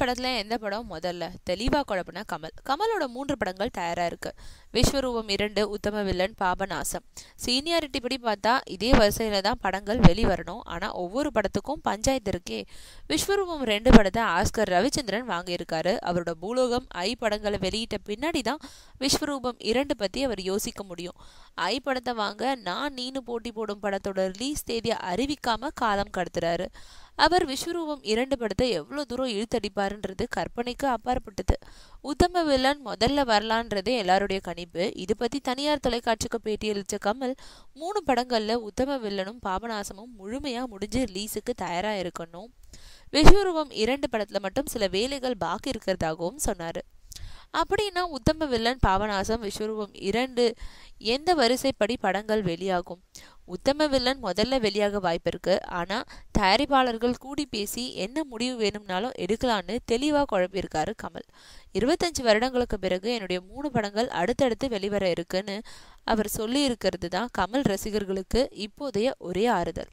படத்துல எந்த படம் முதல்ல தெளிவா குழப்பின கமலோட 3 படங்கள் தயாரா இருக்கு. விஸ்வரூபம் 2, உத்தம வில்லன், பாபநாசம். சீனியாரிட்டி படி பார்த்தா இதே வரிசையில தான் படங்கள் வெளிவரணும். ஆனா ஒவ்வொரு படத்துக்கும் பஞ்சாயத்து இருக்கே. விஸ்வரூபம் 2 படத்தை ஆஸ்கர் ரவிச்சந்திரன் வாங்கியிருக்காரு. அவரோட பூலோகம் ஐ படங்களை வெளியிட்ட பின்னாடி தான் விஸ்வரூபம் 2 பத்தி அவர் யோசிக்க முடியும். ஐ படத்தை வாங்க நான் நீனு போட்டி போடும் படத்தோட ரிலீஸ் தேதியை அறிவிக்காம காலம் கடத்துறாரு. அவர் விஸ்வரூபம் 2 படத்தை எவ்வளவு தூரம் இழுத்தடிப்பாருன்றது கற்பனைக்கு அப்பாற்பட்டது. உத்தம வில்லன் முதல்ல வரலான்றதே எல்லாருடைய கணிப்பு. இது பத்தி தனியார் தொலைக்காட்சிக்கு பேட்டியளிச்ச கமல் 3 படங்கள்ல உத்தம வில்லனும் பாபநாசமும் முழுமையா முடிஞ்சு ரிலீஸுக்கு தயாரா இருக்கணும். விஸ்வரூபம் 2 படத்துல மட்டும் சில வேலைகள் பாக்கி இருக்கிறதாகவும் சொன்னாரு. அப்படின்னா உத்தம வில்லன், பாபநாசம், விஸ்வரூபம் 2 எந்த வரிசைப்படி படங்கள் வெளியாகும்? உத்தம வில்லன் முதல்ல வெளியாக வாய்ப்பு இருக்கு. ஆனா தயாரிப்பாளர்கள் கூடி பேசி என்ன முடிவு வேணும்னாலும் எடுக்கலான்னு தெளிவா குழப்பியிருக்காரு கமல். 25 வருடங்களுக்கு பிறகு என்னுடைய 3 படங்கள் அடுத்தடுத்து வெளிவர இருக்குன்னு அவர் சொல்லி இருக்கிறது தான் கமல் ரசிகர்களுக்கு இப்போதைய ஒரே ஆறுதல்.